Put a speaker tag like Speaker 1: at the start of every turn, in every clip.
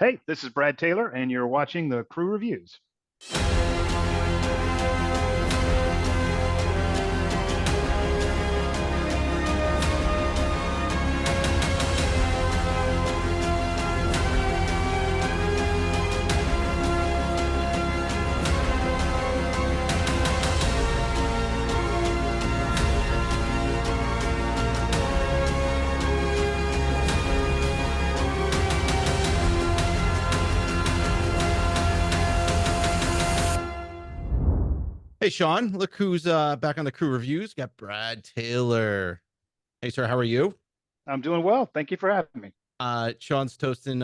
Speaker 1: Hey, this is Brad Taylor, and you're watching the Crew Reviews.
Speaker 2: Hey, Sean, look who's back on the Crew Reviews. Got Brad Taylor. Hey, sir, how are you?
Speaker 1: I'm doing well. Thank you for having me.
Speaker 2: Sean's toasting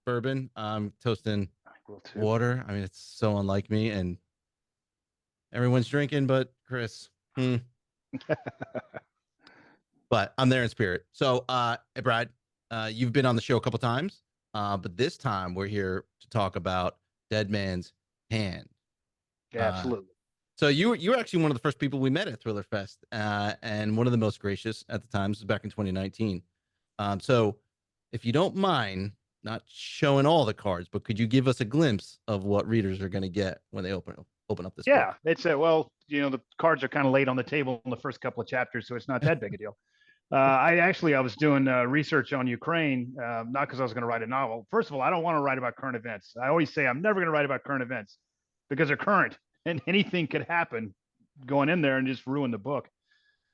Speaker 2: bourbon. I'm toasting
Speaker 1: I will too.
Speaker 2: water. I mean, it's so unlike me, and everyone's drinking, but Chris. But I'm there in spirit. So, hey, Brad, you've been on the show a couple times, but this time we're here to talk about Dead Man's Hand.
Speaker 1: Yeah,
Speaker 2: Uh,
Speaker 1: absolutely.
Speaker 2: So you were actually one of the first people we met at Thriller Fest, and one of the most gracious at the time. This was back in 2019. So if you don't mind not showing all the cards, but could you give us a glimpse of what readers are going to get when they open up this
Speaker 1: Yeah,
Speaker 2: book?
Speaker 1: it's well, the cards are kind of laid on the table in the first couple of chapters, so it's not that big a deal. I was doing research on Ukraine, not because I was going to write a novel. First of all, I don't want to write about current events. I always say I'm never going to write about current events because they're current, and anything could happen going in there and just ruin the book.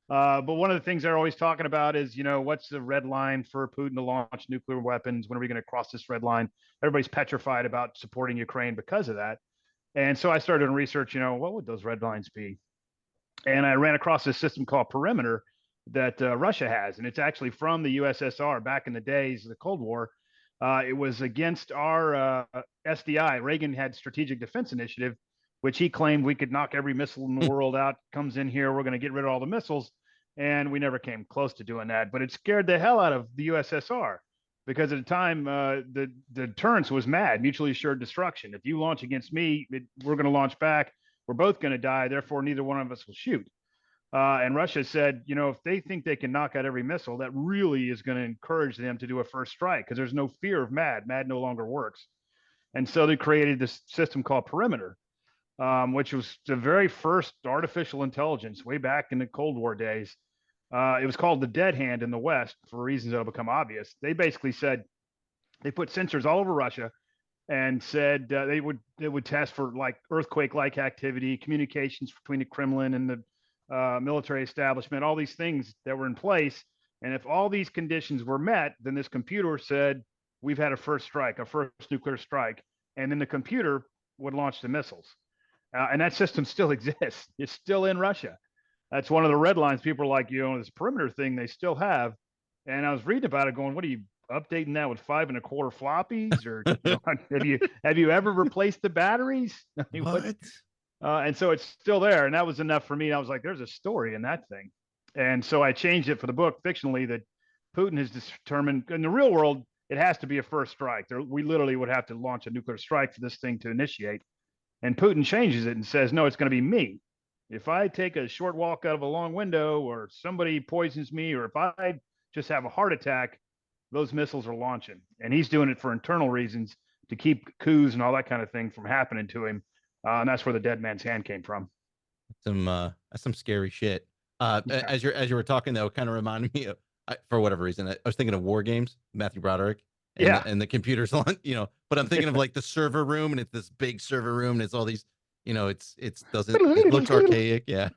Speaker 1: But one of the things they're always talking about is, what's the red line for Putin to launch nuclear weapons? When are we going to cross this red line? Everybody's petrified about supporting Ukraine because of that. And so I started doing research, what would those red lines be? And I ran across this system called Perimeter that Russia has. And it's actually from the USSR back in the days of the Cold War. It was against our SDI. Reagan had Strategic Defense Initiative, which he claimed we could knock every missile in the world out, comes in here, we're going to get rid of all the missiles. And we never came close to doing that. But it scared the hell out of the USSR because at the time, the deterrence was mad, mutually assured destruction. If you launch against me, we're going to launch back. We're both going to die. Therefore, neither one of us will shoot. And Russia said, if they think they can knock out every missile, that really is going to encourage them to do a first strike because there's no fear of MAD. MAD no longer works. And so they created this system called Perimeter, which was the very first artificial intelligence way back in the Cold War days. It was called the dead hand in the West for reasons that'll become obvious. They basically said they put sensors all over Russia and said they would test for like earthquake-like activity, communications between the Kremlin and the military establishment, all these things that were in place. And if all these conditions were met, then this computer said, we've had a first strike, a first nuclear strike. And then the computer would launch the missiles. And that system still exists. It's still in Russia. That's one of the red lines. People are like, this perimeter thing they still have. And I was reading about it going, what are you updating that with 5.25 floppies? Or have you ever replaced the batteries? I mean,
Speaker 2: What?
Speaker 1: and so it's still there. And that was enough for me. I was like, there's a story in that thing. And so I changed it for the book fictionally that Putin has determined in the real world, it has to be a first strike. We literally would have to launch a nuclear strike for this thing to initiate. And Putin changes it and says, no, it's going to be me. If I take a short walk out of a long window or somebody poisons me, or if I just have a heart attack, those missiles are launching. And he's doing it for internal reasons to keep coups and all that kind of thing from happening to him. And that's where the dead man's hand came from.
Speaker 2: That's some scary shit.
Speaker 1: Yeah.
Speaker 2: As you were talking though, it kind of reminded me of, for whatever reason, I was thinking of War Games, Matthew Broderick, and
Speaker 1: Yeah.
Speaker 2: and the computers on, but I'm thinking of like the server room, and it's this big server room, and it's all these, it looks archaic, yeah.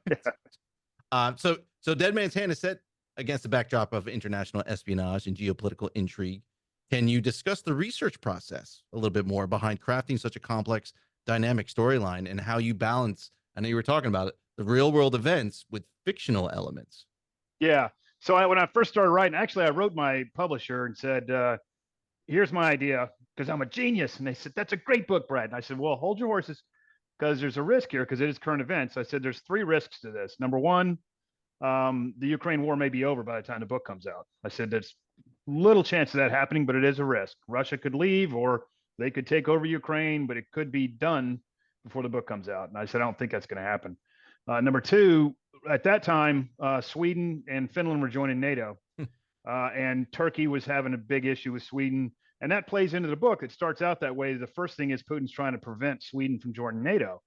Speaker 2: So Dead Man's Hand is set against the backdrop of international espionage and geopolitical intrigue. Can you discuss the research process a little bit more behind crafting such a complex, dynamic storyline, and how you balance? I know you were talking about it, the real world events with fictional elements.
Speaker 1: Yeah. So when I first started writing, actually, I wrote my publisher and said, here's my idea because I'm a genius. And they said, that's a great book, Brad. And I said, well, hold your horses because there's a risk here because it is current events. I said, there's three risks to this. Number one, the Ukraine war may be over by the time the book comes out. I said, there's little chance of that happening, but it is a risk. Russia could leave or they could take over Ukraine, but it could be done before the book comes out. And I said, I don't think that's going to happen. Number two, at that time, Sweden and Finland were joining NATO, and Turkey was having a big issue with Sweden. And that plays into the book. It starts out that way. The first thing is Putin's trying to prevent Sweden from joining NATO.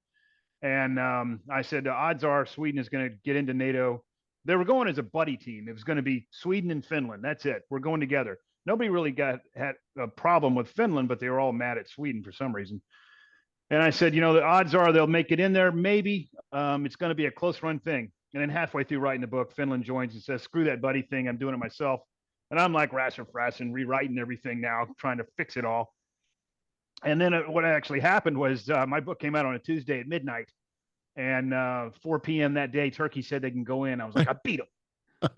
Speaker 1: And I said, the odds are Sweden is going to get into NATO. They were going as a buddy team. It was going to be Sweden and Finland. That's it. We're going together. Nobody really had a problem with Finland, but they were all mad at Sweden for some reason. And I said, the odds are they'll make it in there. Maybe it's going to be a close run thing. And then halfway through writing the book, Finland joins and says, screw that buddy thing. I'm doing it myself. And I'm like Rasser rewriting everything now, trying to fix it all. And then what actually happened was my book came out on a Tuesday at midnight. And 4 p.m. that day, Turkey said they can go in. I was like, I beat them.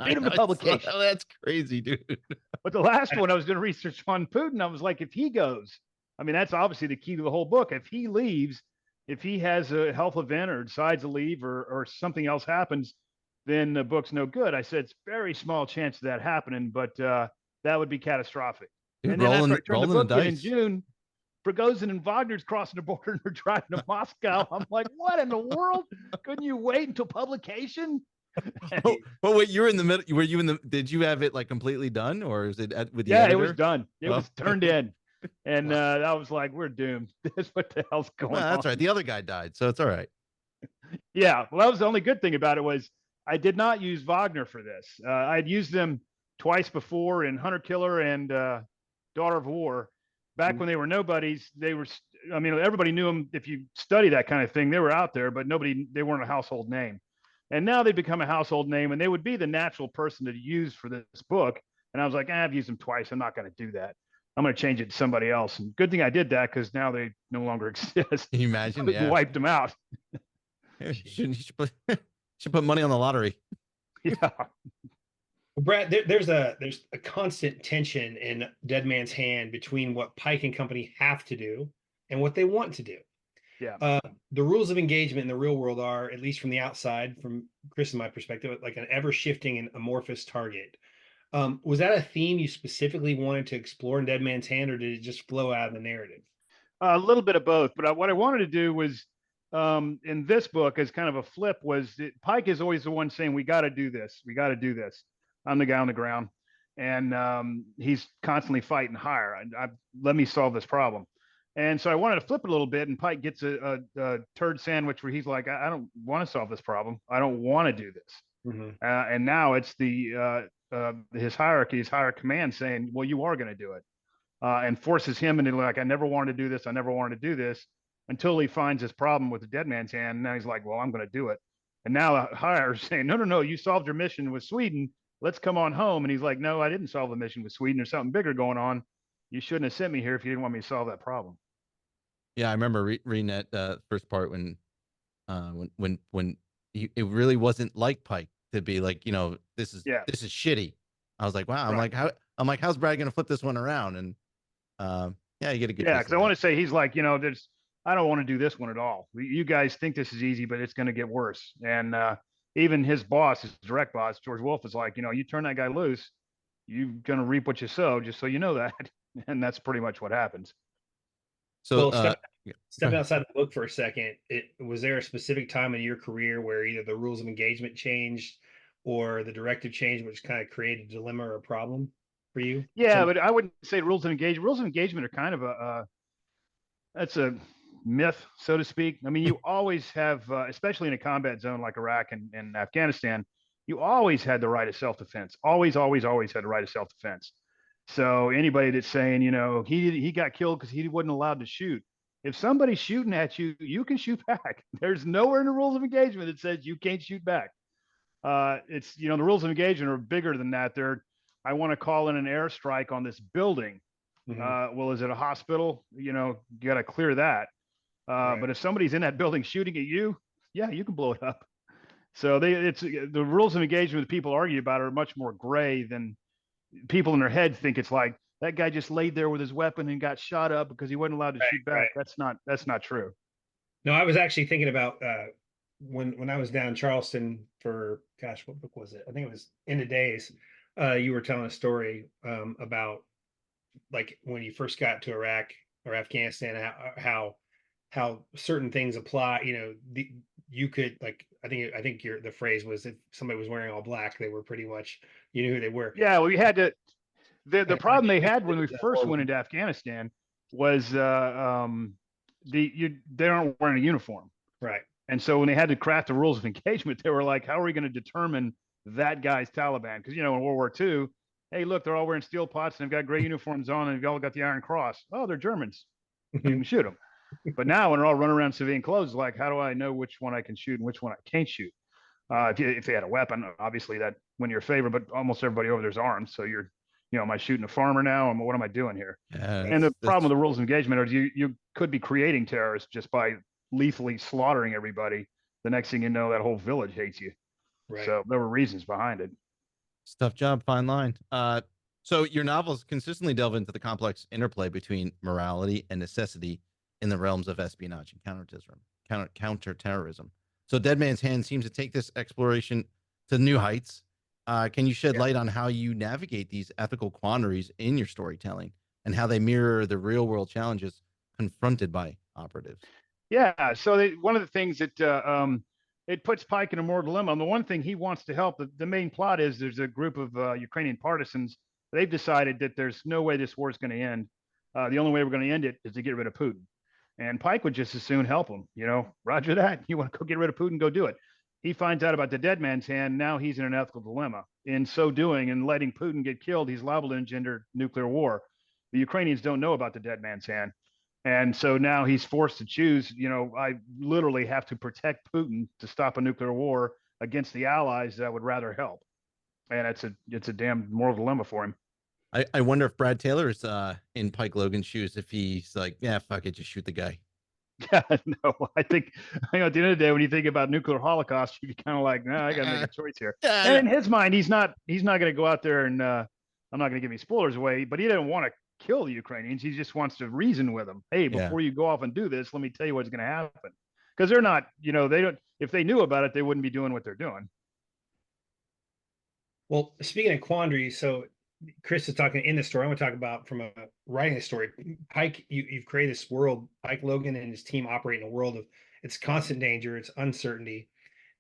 Speaker 1: Beat them to publication.
Speaker 2: Oh, that's crazy, dude.
Speaker 1: But the last one, I was doing research on Putin. I was like, if he goes, I mean, that's obviously the key to the whole book. If he leaves, if he has a health event or decides to leave or something else happens, then the book's no good. I said, it's very small chance of that happening, but that would be catastrophic.
Speaker 2: Dude,
Speaker 1: and then after I turned the book
Speaker 2: the
Speaker 1: in June, Prigozhin and Wagner's crossing the border and they're driving to Moscow. I'm like, what in the world? Couldn't you wait until publication?
Speaker 2: But wait, you're in the middle. Were you in the? Did you have it like completely done, or is it with the
Speaker 1: editor?
Speaker 2: editor?
Speaker 1: It was done. It was turned in, and I was like, we're doomed. What the hell's going on?
Speaker 2: That's right. The other guy died, so it's all right.
Speaker 1: Yeah, well, that was the only good thing about it was I did not use Wagner for this. I'd used them twice before in Hunter Killer and Daughter of War. Back when they were nobodies, they were. I mean, everybody knew them. If you study that kind of thing, they were out there, but they weren't a household name. And now they become a household name, and they would be the natural person to use for this book. And I was like, I've used them twice. I'm not going to do that. I'm going to change it to somebody else. And good thing I did that because now they no longer exist.
Speaker 2: Can you imagine? Yeah.
Speaker 1: Wiped them out.
Speaker 2: You should put money on the lottery.
Speaker 1: Yeah.
Speaker 3: Brad, there's a constant tension in Dead Man's Hand between what Pike and company have to do and what they want to do.
Speaker 1: Yeah.
Speaker 3: The rules of engagement in the real world are, at least from the outside, from Chris and my perspective, like an ever-shifting and amorphous target. Was that a theme you specifically wanted to explore in Dead Man's Hand, or did it just flow out of the narrative?
Speaker 1: A little bit of both. But what I wanted to do was, in this book, as kind of a flip, was Pike is always the one saying, we got to do this. We got to do this. I'm the guy on the ground. And he's constantly fighting higher. Let me solve this problem. And so I wanted to flip it a little bit, and Pike gets a turd sandwich where he's like, I don't want to solve this problem. I don't want to do this.
Speaker 3: Mm-hmm.
Speaker 1: And now it's his hierarchy, his higher command saying, well, you are going to do it, and forces him into like, I never wanted to do this. I never wanted to do this, until he finds this problem with the Dead Man's Hand. And now he's like, well, I'm going to do it. And now the higher is saying, no, you solved your mission with Sweden. Let's come on home. And he's like, no, I didn't solve the mission with Sweden. There's something bigger going on. You shouldn't have sent me here if you didn't want me to solve that problem.
Speaker 2: Yeah, I remember reading that first part when it really wasn't like Pike to be like, this is shitty. I was like, wow.
Speaker 1: Right.
Speaker 2: I'm like, how's Brad gonna flip this one around? And yeah, you get a good.
Speaker 1: Yeah, because I want to say he's like, I don't want to do this one at all. You guys think this is easy, but it's going to get worse. And even his boss, his direct boss, George Wolfe, is like, you turn that guy loose, you're going to reap what you sow, just so you know that. And that's pretty much what happens.
Speaker 3: So stepping outside the book for a second, was there a specific time in your career where either the rules of engagement changed or the directive changed, which kind of created a dilemma or a problem for you?
Speaker 1: Yeah, but I wouldn't say rules of engagement. Rules of engagement are kind of that's a myth, so to speak. I mean, you always have, especially in a combat zone like Iraq and Afghanistan, you always had the right of self-defense. Always had the right of self-defense. So anybody that's saying, he got killed because he wasn't allowed to shoot. If somebody's shooting at you, you can shoot back. There's nowhere in the rules of engagement that says you can't shoot back. It's, the rules of engagement are bigger than that. I want to call in an airstrike on this building. Mm-hmm. Well, is it a hospital? You got to clear that. Right. But if somebody's in that building shooting at you, yeah, you can blow it up. So the rules of engagement that people argue about are much more gray than people in their head think. It's like that guy just laid there with his weapon and got shot up because he wasn't allowed to shoot back. Right. That's not true.
Speaker 3: No, I was actually thinking about when I was down in Charleston for, gosh, what book was it? I think it was End of Days. You were telling a story about like when you first got to Iraq or Afghanistan, how certain things apply. You could, like, I think the phrase was, if somebody was wearing all black, they were pretty much, you knew who they were.
Speaker 1: Yeah, well, we had to. The problem they had when we first went into Afghanistan was they aren't wearing a uniform.
Speaker 3: Right.
Speaker 1: And so when they had to craft the rules of engagement, they were like, how are we going to determine that guy's Taliban? Because, in World War II, hey, look, they're all wearing steel pots and they've got gray uniforms on and they've all got the Iron Cross. Oh, they're Germans. You can shoot them. But now when they're all running around civilian clothes, like, how do I know which one I can shoot and which one I can't shoot? If they had a weapon, obviously that win your favor, but almost everybody over there's armed. So you're, am I shooting a farmer now? What am I doing here? And the problem with the rules of engagement is you could be creating terrorists just by lethally slaughtering everybody. The next thing you know, that whole village hates you. Right. So there were reasons behind it.
Speaker 2: It's a tough job, fine line. So your novels consistently delve into the complex interplay between morality and necessity in the realms of espionage and counterterrorism. So Dead Man's Hand seems to take this exploration to new heights. Can you shed light on how you navigate these ethical quandaries in your storytelling and how they mirror the real world challenges confronted by operatives?
Speaker 1: Yeah. So one of the things that it puts Pike in a moral dilemma. And the one thing he wants to help, the main plot is there's a group of Ukrainian partisans. They've decided that there's no way this war is going to end. The only way we're going to end it is to get rid of Putin. And Pike would just as soon help him. Roger that. You want to go get rid of Putin, go do it. He finds out about the Dead Man's Hand. Now he's in an ethical dilemma. In so doing and letting Putin get killed, he's liable to engender nuclear war. The Ukrainians don't know about the Dead Man's Hand. And so now he's forced to choose, I literally have to protect Putin to stop a nuclear war against the allies that would rather help. And it's a damn moral dilemma for him.
Speaker 2: I wonder if Brad Taylor is in Pike Logan's shoes, if he's like, yeah, fuck it, just shoot the guy.
Speaker 1: Yeah, no, I think, at the end of the day, when you think about nuclear holocaust, you're kind of like, no, I got to make a choice here. And in his mind, he's not going to go out there and I'm not going to give any spoilers away, but he didn't want to kill the Ukrainians. He just wants to reason with them. Hey, before you go off and do this, let me tell you what's going to happen. Because they're not, they don't, if they knew about it, they wouldn't be doing what they're doing.
Speaker 3: Well, speaking of quandaries, so Chris is talking in the story. I want to talk about from a writing the story. Pike, you've created this world. Pike Logan and his team operate in a world of it's constant danger, it's uncertainty,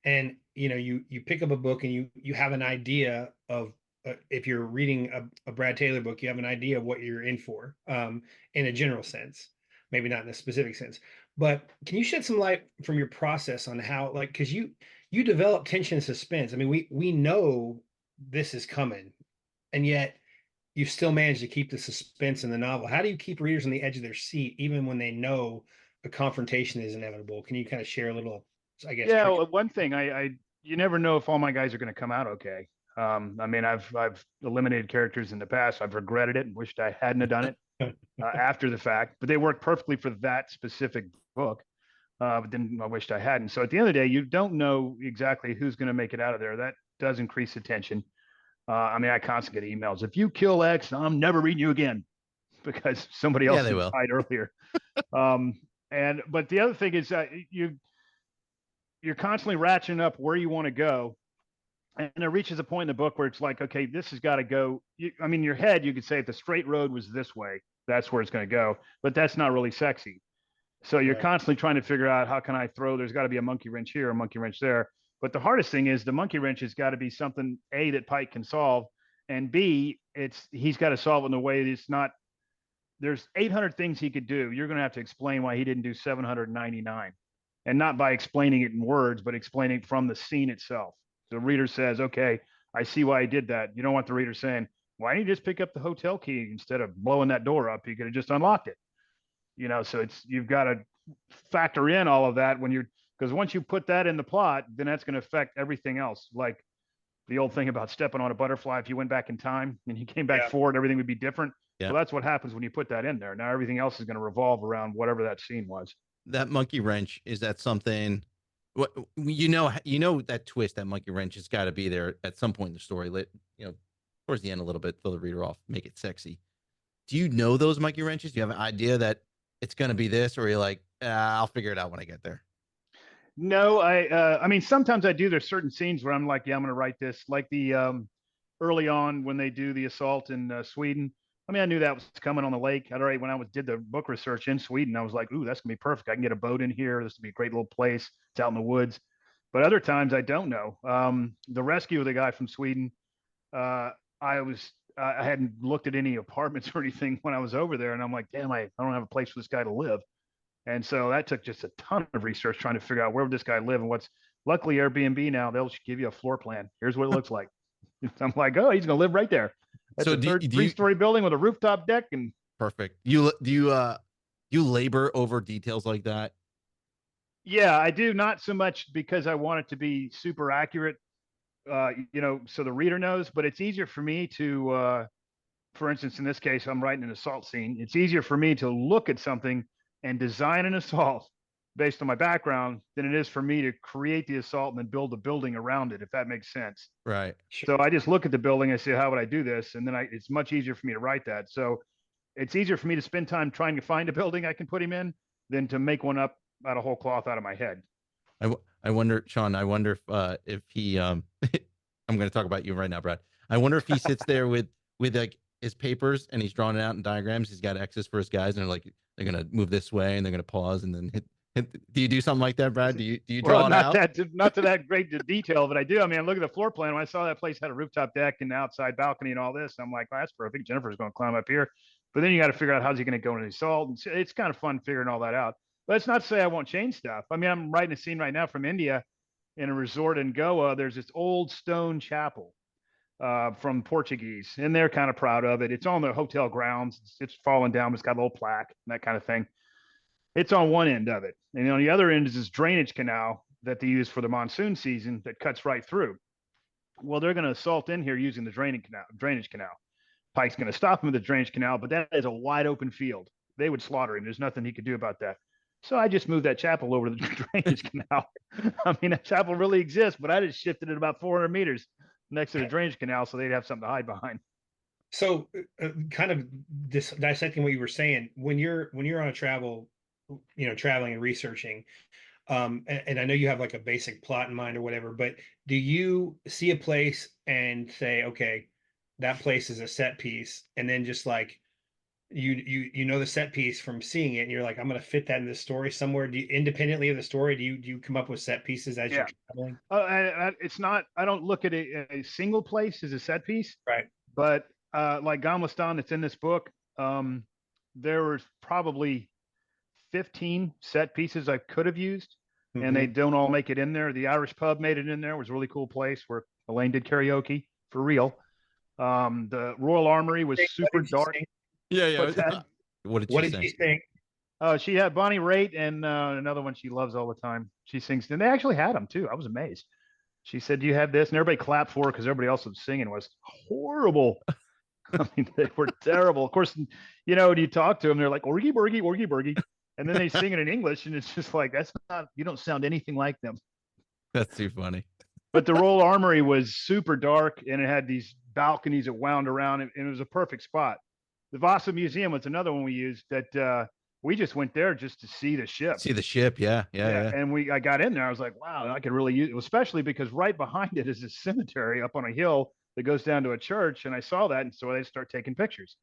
Speaker 3: and you pick up a book and you have an idea of if you're reading a Brad Taylor book, you have an idea of what you're in for, in a general sense, maybe not in a specific sense. But can you shed some light from your process on how, like, because you develop tension and suspense. I mean, we know this is coming, and yet you still manage to keep the suspense in the novel. How do you keep readers on the edge of their seat even when they know a confrontation is inevitable? Can you kind of share a little, I guess?
Speaker 1: Yeah, well, one thing you never know if all my guys are going to come out okay. I mean, I've eliminated characters in the past. I've regretted it and wished I hadn't have done it after the fact, but they worked perfectly for that specific book. But then I wished I hadn't. So at the end of the day, you don't know exactly who's going to make it out of there. That does increase the tension. I mean, I constantly get emails. If you kill X, I'm never reading you again, because somebody else died earlier. But the other thing is that you're constantly ratcheting up where you want to go, and it reaches a point in the book where it's like, okay, this has got to go. I mean, in your head, you could say if the straight road was this way, that's where it's going to go, but that's not really sexy. So you're constantly trying to figure out, how can I throw? There's got to be a monkey wrench here, a monkey wrench there. But the hardest thing is the monkey wrench has got to be something, A, that Pike can solve, and B, he's got to solve it in a way that's not. There's 800 things he could do. You're going to have to explain why he didn't do 799, and not by explaining it in words, but explaining it from the scene itself. The reader says, okay, I see why he did that. You don't want the reader saying, why didn't you just pick up the hotel key instead of blowing that door up? You could have just unlocked it. So you've got to factor in all of that because once you put that in the plot, then that's going to affect everything else. Like the old thing about stepping on a butterfly, if you went back in time and you came back forward, everything would be different. Yeah. Well, that's what happens when you put that in there. Now everything else is going to revolve around whatever that scene was.
Speaker 2: That monkey wrench, is that something, that twist, that monkey wrench has got to be there at some point in the story, towards the end a little bit, throw the reader off, make it sexy. Do you know those monkey wrenches? Do you have an idea that it's going to be this, or you're like, I'll figure it out when I get there?
Speaker 1: No, I mean, sometimes I do. There's certain scenes where I'm like, yeah, I'm going to write this. Like the early on when they do the assault in Sweden. I mean, I knew that was coming on the lake. I'd already, when I did the book research in Sweden, I was like, ooh, that's going to be perfect. I can get a boat in here. This would be a great little place. It's out in the woods. But other times I don't know. The rescue of the guy from Sweden, I I hadn't looked at any apartments or anything when I was over there, and I'm like, damn, I don't have a place for this guy to live. And so that took just a ton of research trying to figure out where would this guy live and what's. Luckily Airbnb now they'll give you a floor plan. Here's what it looks like. I'm like, oh, he's gonna live right there. That's
Speaker 2: So
Speaker 1: a
Speaker 2: do you
Speaker 1: three-story building with a rooftop deck. And
Speaker 2: perfect. You labor over details like that?
Speaker 1: yeah, I do, not so much because I want it to be super accurate, so the reader knows, but it's easier for me to, for instance, in this case, I'm writing an assault scene. It's easier for me to look at something and design an assault based on my background than it is for me to create the assault and then build a building around it, if that makes sense.
Speaker 2: Right.
Speaker 1: So I just look at the building and say, how would I do this? And then it's much easier for me to write that. So it's easier for me to spend time trying to find a building I can put him in than to make one up out of whole cloth out of my head.
Speaker 2: I wonder, Sean, I wonder if he, I'm going to talk about you right now, Brad. I wonder if he sits there with like his papers and he's drawing it out in diagrams. He's got X's for his guys, and they're like, they're going to move this way and they're going to pause and then hit. Do you do something like that, Brad? Do you draw it out?
Speaker 1: Not to that great detail, but I do. I mean, I look at the floor plan. When I saw that place had a rooftop deck and outside balcony and all this, I'm like, well, that's perfect. Jennifer's going to climb up here. But then you got to figure out how's he going to go into the assault. And it's kind of fun figuring all that out. But it's not to say I won't change stuff. I mean, I'm writing a scene right now from India in a resort in Goa. There's this old stone chapel from Portuguese, and they're kind of proud of it. It's on the hotel grounds. It's fallen down. It's got a little plaque and that kind of thing. It's on one end of it. And on the other end is this drainage canal that they use for the monsoon season that cuts right through. Well, they're going to assault in here using the drainage canal. Pike's going to stop him with the drainage canal, but that is a wide open field. They would slaughter him. There's nothing he could do about that. So I just moved that chapel over to the drainage canal. I mean, that chapel really exists, but I just shifted it about 400 meters next to the drainage canal so they'd have something to hide behind.
Speaker 3: So kind of dissecting what you were saying, when you're on a traveling and researching, and I know you have like a basic plot in mind or whatever, but do you see a place and say, okay, that place is a set piece, and then just like you know the set piece from seeing it, and you're like, I'm going to fit that in this story somewhere? Do you, independently of the story, do you come up with set pieces as you're traveling?
Speaker 1: It's not. I don't look at a single place as a set piece,
Speaker 3: Right?
Speaker 1: But like Gamlistan that's in this book, there was probably 15 set pieces I could have used, and they don't all make it in there. The Irish pub made it in there. It was a really cool place where Elaine did karaoke for real. The Royal Armory was super dark.
Speaker 2: Yeah. What did she sing?
Speaker 1: She had Bonnie Raitt and another one she loves all the time. She sings, and they actually had them too. I was amazed. She said, "Do you have this?" And everybody clapped for her because everybody else was singing was horrible. I mean, they were terrible. Of course, when you talk to them, they're like, "Orgy, burgy, orgy, burgy," and then they sing it in English, and it's just like, that's not. You don't sound anything like them.
Speaker 2: That's too funny.
Speaker 1: But the Royal Armory was super dark, and it had these balconies that wound around, and it was a perfect spot. The Vasa Museum was another one we used that we just went there just to see the ship.
Speaker 2: Yeah.
Speaker 1: And I got in there. I was like, wow, I could really use it, especially because right behind it is a cemetery up on a hill that goes down to a church. And I saw that. And so I start taking pictures.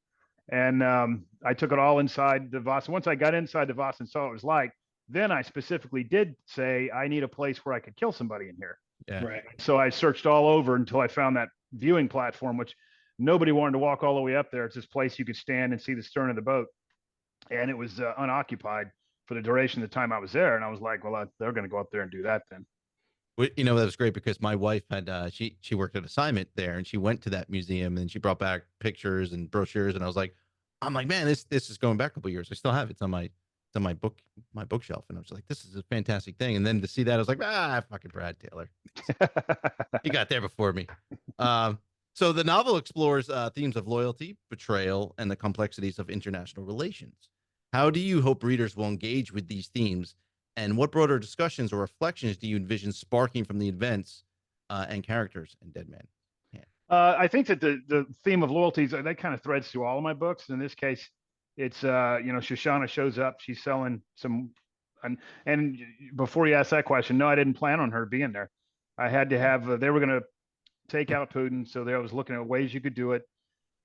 Speaker 1: And I took it all inside the Vasa. Once I got inside the Vasa and saw what it was like, then I specifically did say, I need a place where I could kill somebody in here.
Speaker 2: Yeah.
Speaker 3: Right.
Speaker 1: So I searched all over until I found that viewing platform, which nobody wanted to walk all the way up there. It's this place you could stand and see the stern of the boat. And it was unoccupied for the duration of the time I was there. And I was like, well, they're going to go up there and do that then.
Speaker 2: That was great because my wife had, she worked an assignment there, and she went to that museum and she brought back pictures and brochures. And I'm like, man, this is going back a couple of years. I still have it. It's on my bookshelf. And I was like, this is a fantastic thing. And then to see that, I was like, fucking Brad Taylor. He got there before me. So the novel explores themes of loyalty, betrayal, and the complexities of international relations. How do you hope readers will engage with these themes, and what broader discussions or reflections do you envision sparking from the events and characters in Dead Man?
Speaker 1: I think that the theme of loyalties, that kind of threads through all of my books. In this case, it's Shoshana shows up, she's selling some, and before you ask that question, no, I didn't plan on her being there. I had to have they were going to take out Putin, so I was looking at ways you could do it.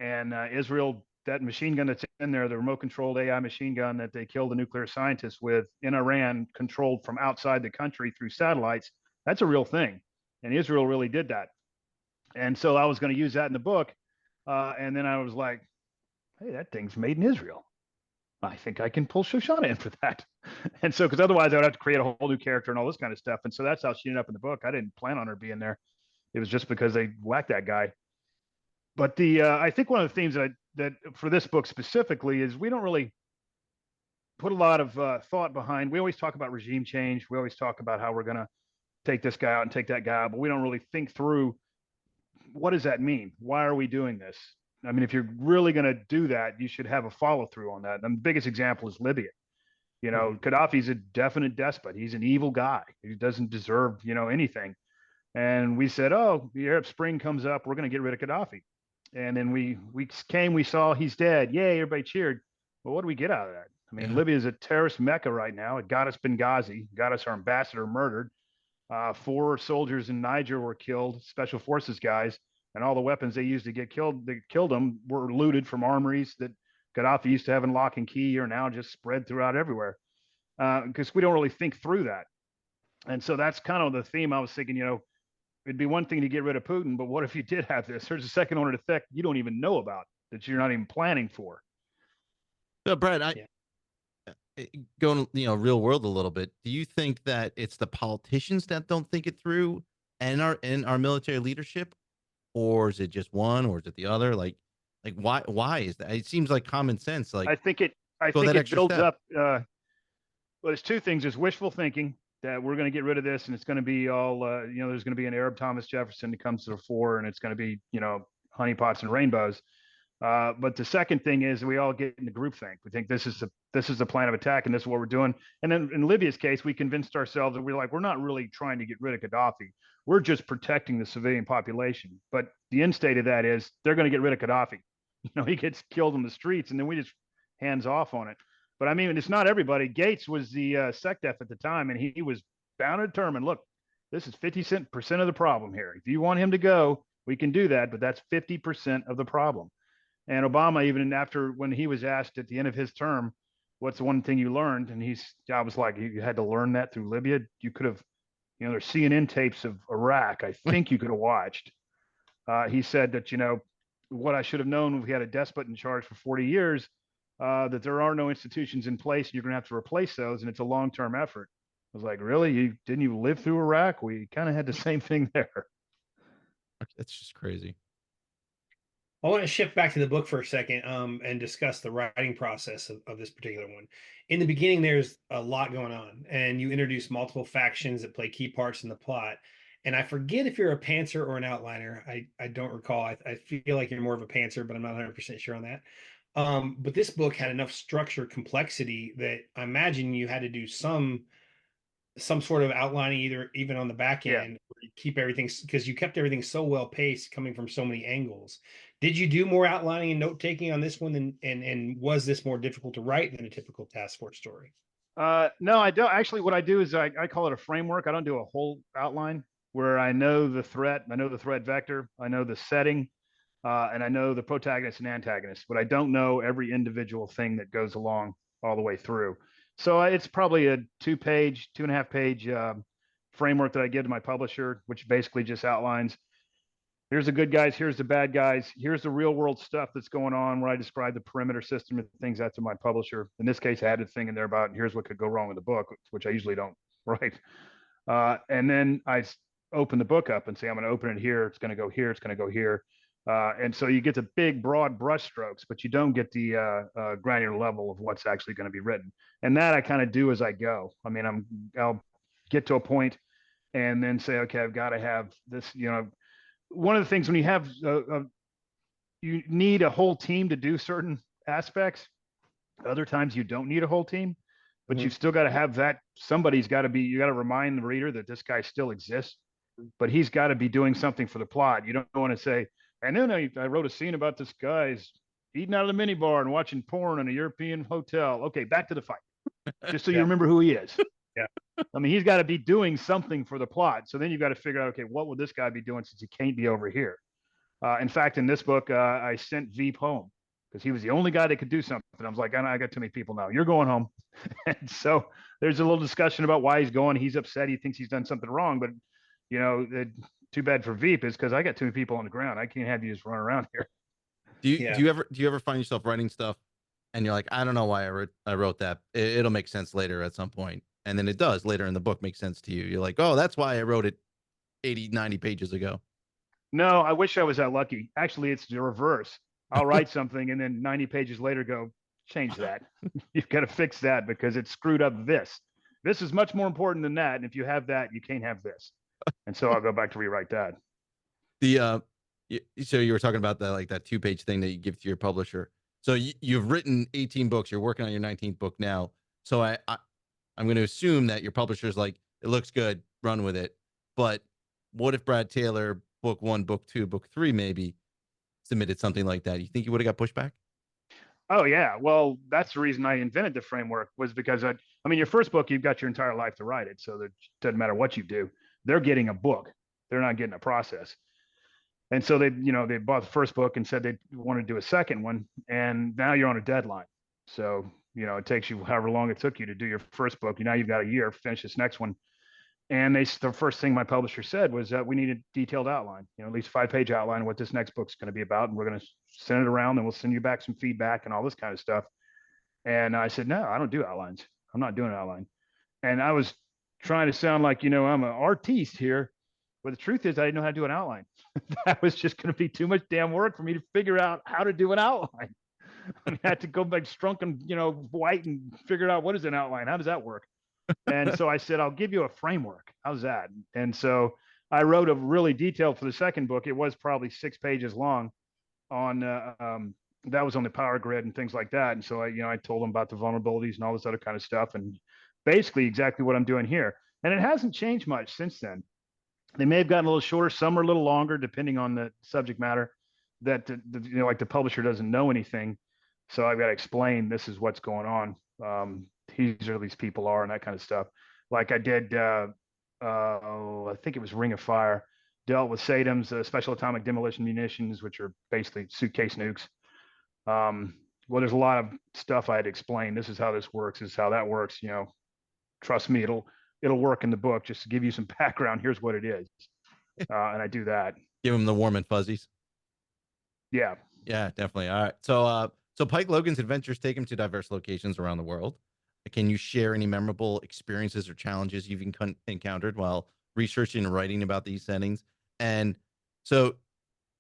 Speaker 1: And Israel, that machine gun that's in there, the remote controlled AI machine gun that they killed the nuclear scientists with in Iran, controlled from outside the country through satellites, that's a real thing. And Israel really did that. And so I was going to use that in the book. And then I was like, hey, that thing's made in Israel. I think I can pull Shoshana in for that. And so, because otherwise I would have to create a whole new character and all this kind of stuff. And so that's how she ended up in the book. I didn't plan on her being there. It was just because they whacked that guy. But I think one of the themes that for this book specifically is we don't really put a lot of thought behind. We always talk about regime change. We always talk about how we're going to take this guy out and take that guy out, but we don't really think through what does that mean? Why are we doing this? I mean, if you're really going to do that, you should have a follow through on that. And the biggest example is Libya. You know, Gaddafi's a definite despot. He's an evil guy. He doesn't deserve, anything. And we said, oh, the Arab Spring comes up. We're going to get rid of Gaddafi. And then we saw he's dead. Yay, everybody cheered. Well, what do we get out of that? I mean, Libya is a terrorist mecca right now. It got us Benghazi, got us our ambassador murdered. 4 soldiers in Niger were killed, special forces guys, and all the weapons they used to get killed, they killed them, were looted from armories that Gaddafi used to have in lock and key are now just spread throughout everywhere. Because we don't really think through that. And so that's kind of the theme I was thinking, it'd be one thing to get rid of Putin, but what if you did have this? There's a second order effect you don't even know about that you're not even planning for.
Speaker 2: So, Brad, going real world a little bit, do you think that it's the politicians that don't think it through and our military leadership, or is it just one, or is it the other? Like why is that? It seems like common sense. Like,
Speaker 1: I think it builds up. Well, there's 2 things. There's wishful thinking that we're going to get rid of this and it's going to be all there's going to be an Arab Thomas Jefferson that comes to the fore and it's going to be honeypots and rainbows. But the second thing is we all get into groupthink. We think this is the plan of attack and this is what we're doing. And then in Libya's case, we convinced ourselves that we're not really trying to get rid of Gaddafi. We're just protecting the civilian population. But the end state of that is they're going to get rid of Gaddafi. He gets killed in the streets and then we just hands off on it. But I mean, it's not everybody. Gates was the SecDef at the time, and he was bound and determined. Look, this is 50% of the problem here. If you want him to go, we can do that, but that's 50% of the problem. And Obama, even after when he was asked at the end of his term, what's the one thing you learned? And I was like, you had to learn that through Libya. You could have, there's CNN tapes of Iraq. I think you could have watched. He said that, what I should have known, we had a despot in charge for 40 years, that there are no institutions in place and you're going to have to replace those. And it's a long-term effort. I was like, really? Didn't you live through Iraq? We kind of had the same thing there.
Speaker 2: That's just crazy.
Speaker 3: I want to shift back to the book for a second and discuss the writing process of this particular one. In the beginning, there's a lot going on, and you introduce multiple factions that play key parts in the plot. And I forget if you're a pantser or an outliner. I don't recall. I feel like you're more of a pantser, but I'm not 100% sure on that. But this book had enough structure complexity that I imagine you had to do some sort of outlining even on the back end, where you keep everything, because you kept everything so well paced coming from so many angles. Did you do more outlining and note taking on this one, and was this more difficult to write than a typical task force story?
Speaker 1: No, I don't. Actually, what I do is I call it a framework. I don't do a whole outline where I know the threat, I know the threat vector, I know the setting, and I know the protagonist and antagonist, but I don't know every individual thing that goes along all the way through. So it's probably a 2.5 page framework that I give to my publisher, which basically just outlines, here's the good guys, here's the bad guys, here's the real world stuff that's going on, where I describe the perimeter system and things out to my publisher. In this case, I added a thing in there about here's what could go wrong with the book, which I usually don't write. And then I open the book up and say, I'm going to open it here. It's going to go here. It's going to go here. And so you get the big, broad brush strokes, but you don't get the granular level of what's actually going to be written. And that I kind of do as I go. I mean, I'll get to a point and then say, okay, I've got to have this. One of the things when you have, you need a whole team to do certain aspects. Other times you don't need a whole team, but you've still got to have that. Somebody's got to be. You got to remind the reader that this guy still exists, but he's got to be doing something for the plot. You don't want to say, and then I wrote a scene about this guy's eating out of the minibar and watching porn in a European hotel. Okay, back to the fight. Just so you remember who he is.
Speaker 3: Yeah.
Speaker 1: I mean, he's got to be doing something for the plot. So then you've got to figure out, okay, what would this guy be doing since he can't be over here? In fact, in this book, I sent Veep home because he was the only guy that could do something. I was like, I got too many people now. You're going home. And so there's a little discussion about why he's going. He's upset. He thinks he's done something wrong. But, too bad for Veep is because I got too many people on the ground. I can't have you just run around here.
Speaker 2: Do you
Speaker 3: Yeah.
Speaker 2: do you ever find yourself writing stuff and you're like, I don't know why I wrote that. It'll make sense later at some point. And then it does later in the book make sense to you. You're like, oh, that's why I wrote it 80, 90 pages ago.
Speaker 1: No, I wish I was that lucky. Actually, it's the reverse. I'll write something and then 90 pages later go, change that. You've got to fix that because it screwed up this. This is much more important than that. And if you have that, you can't have this. And so I'll go back to rewrite that.
Speaker 2: The so you were talking about that, like that 2-page thing that you give to your publisher. So you've written 18 books. You're working on your 19th book now. So I'm going to assume that your publisher's like, it looks good, run with it. But what if Brad Taylor, book 1, book 2, book 3, maybe submitted something like that? You think you would have got pushback?
Speaker 1: Oh yeah. Well, that's the reason I invented the framework was because I mean, your first book, you've got your entire life to write it. So it doesn't matter what you do. They're getting a book. They're not getting a process. And so they bought the first book and said they want to do a second one. And now you're on a deadline. So, it takes you however long it took you to do your first book. Now you've got a year to finish this next one. And the first thing my publisher said was that we need a detailed outline, at least 5-page outline of what this next book's going to be about. And we're going to send it around and we'll send you back some feedback and all this kind of stuff. And I said, no, I don't do outlines. I'm not doing an outline. And I was trying to sound like, I'm an artiste here. But the truth is I didn't know how to do an outline. That was just going to be too much damn work for me to figure out how to do an outline. I had to go back strunk and, white and figure out what is an outline? How does that work? And so I said, I'll give you a framework. How's that? And so I wrote a really detailed for the second book. It was probably 6 pages long on, that was on the power grid and things like that. And so I told them about the vulnerabilities and all this other kind of stuff and basically exactly what I'm doing here. And it hasn't changed much since then. They may have gotten a little shorter, some are a little longer, depending on the subject matter. That like the publisher doesn't know anything, so I've got to explain this is what's going on. These are these people are, and that kind of stuff. Like I did, I think it was Ring of Fire, dealt with SATMs, special atomic demolition munitions, which are basically suitcase nukes. Well, there's a lot of stuff I had to explain. This is how this works. This is how that works. Trust me, it'll work in the book. Just to give you some background, here's what it is, and I do that.
Speaker 2: Give them the warm and fuzzies.
Speaker 1: Yeah,
Speaker 2: definitely. All right. So Pike Logan's adventures take him to diverse locations around the world. Can you share any memorable experiences or challenges you've encountered while researching and writing about these settings? And so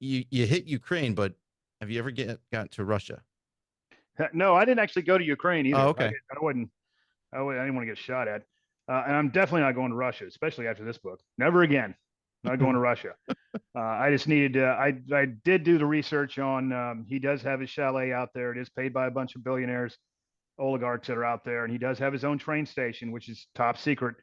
Speaker 2: you hit Ukraine, but have you ever gotten to Russia?
Speaker 1: No, I didn't actually go to Ukraine either.
Speaker 2: Oh, okay.
Speaker 1: I didn't want to get shot at. And I'm definitely not going to Russia, especially after this book. Never again. Not going to Russia. I just needed. I did do the research on. He does have his chalet out there. It is paid by a bunch of billionaires, oligarchs that are out there, and he does have his own train station, which is top secret.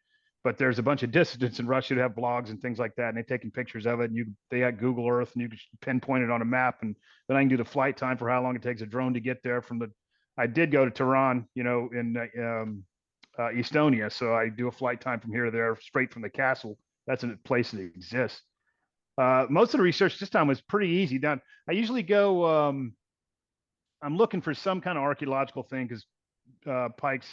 Speaker 1: But there's a bunch of dissidents in Russia that have blogs and things like that, and they've taken pictures of it. And they got Google Earth, and you can pinpoint it on a map, and then I can do the flight time for how long it takes a drone to get there from the. I did go to Tehran, in Estonia. So I do a flight time from here to there straight from the castle. That's a place that exists. Most of the research this time was pretty easy done. I usually go, I'm looking for some kind of archaeological thing because Pike's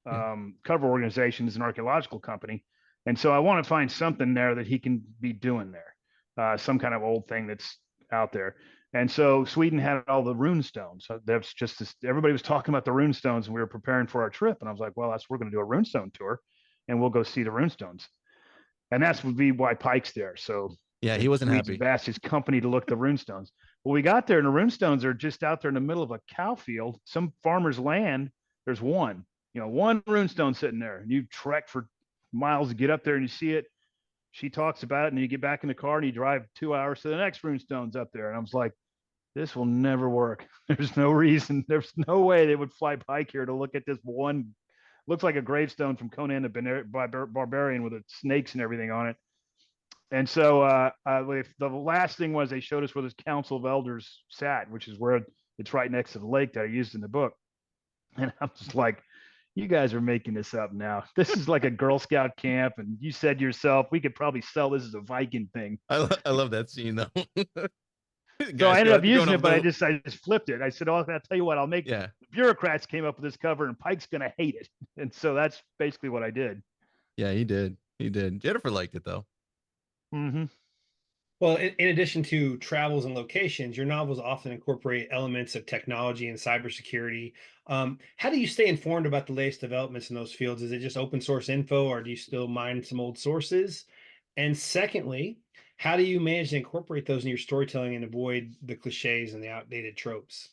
Speaker 1: cover organization is an archaeological company. And so I want to find something there that he can be doing there, some kind of old thing that's out there. And so Sweden had all the rune stones. So that's just this, everybody was talking about the rune stones, and we were preparing for our trip. And I was like, well, we're going to do a runestone tour, and we'll go see the rune stones. And that's would be why Pike's there. So
Speaker 2: yeah, he wasn't happy.
Speaker 1: Asked his company to look at the rune stones. Well, we got there, and the rune stones are just out there in the middle of a cow field, some farmer's land. There's one rune stone sitting there, and you trek for miles to get up there, and you see it. She talks about it, and you get back in the car, and you drive 2 hours to the next rune stone's up there. And I was like, this will never work. There's no reason. There's no way they would fly Pike here to look at this one. Looks like a gravestone from Conan the Barbarian with the snakes and everything on it. And so the last thing was they showed us where this council of elders sat, which is where it's right next to the lake that I used in the book. And I'm just like, you guys are making this up now. This is like a Girl Scout camp. And you said yourself, we could probably sell this as a Viking thing.
Speaker 2: I love that scene though.
Speaker 1: So I ended up using it, but I just flipped it. I said, "Oh, I'll tell you what, I'll make."
Speaker 2: Yeah.
Speaker 1: Bureaucrats came up with this cover, and Pike's gonna hate it, and so that's basically what I did.
Speaker 2: Yeah, he did. Jennifer liked it though.
Speaker 1: Mm-hmm.
Speaker 3: Well, in addition to travels and locations, your novels often incorporate elements of technology and cybersecurity. How do you stay informed about the latest developments in those fields? Is it just open source info, or do you still mine some old sources? And secondly, how do you manage to incorporate those in your storytelling and avoid the cliches and the outdated tropes?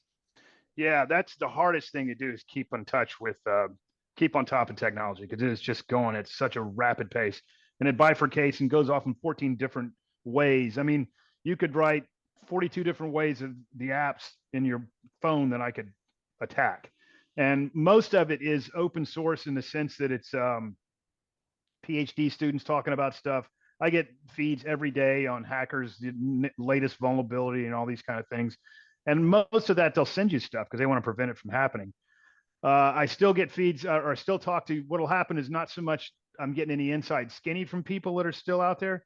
Speaker 1: Yeah, that's the hardest thing to do is keep in touch with, keep on top of technology because it's just going at such a rapid pace, and it bifurcates and goes off in 14 different ways. I mean, you could write 42 different ways of the apps in your phone that I could attack, and most of it is open source in the sense that it's PhD students talking about stuff. I get feeds every day on hackers, the latest vulnerability, and all these kind of things. And most of that, they'll send you stuff because they want to prevent it from happening. I still get feeds or still talk to. What'll happen is not so much I'm getting any inside skinny from people that are still out there,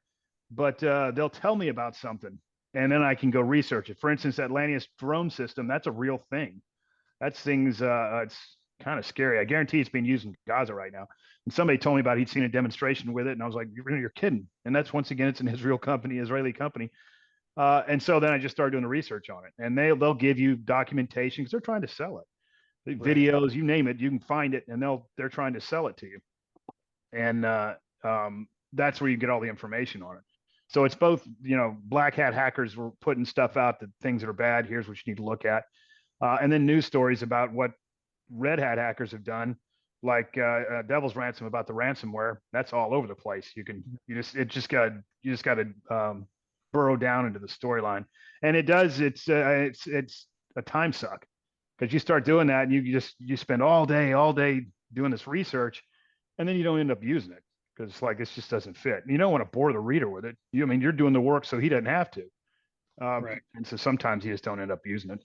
Speaker 1: but they'll tell me about something, and then I can go research it. For instance, that Atlantis drone system, that's a real thing. That's things. It's kind of scary. I guarantee it's being used in Gaza right now. And somebody told me about he'd seen a demonstration with it, and I was like, "You're kidding!" And that's once again, it's an Israel company, Israeli company. And so then I just started doing the research on it, and they'll give you documentation because they're trying to sell it, the
Speaker 3: Right.
Speaker 1: videos, you name it, you can find it, and they're trying to sell it to you, and that's where you get all the information on it. So it's both, black hat hackers were putting stuff out, that things that are bad. Here's what you need to look at, and then news stories about what red hat hackers have done, like Devil's Ransom about the ransomware. That's all over the place. You just got to burrow down into the storyline, and it does. It's a time suck because you start doing that and you spend all day doing this research, and then you don't end up using it because it's like this just doesn't fit. And you don't want to bore the reader with it. I mean, you're doing the work so he doesn't have to.
Speaker 3: Right.
Speaker 1: And so sometimes you just don't end up using it.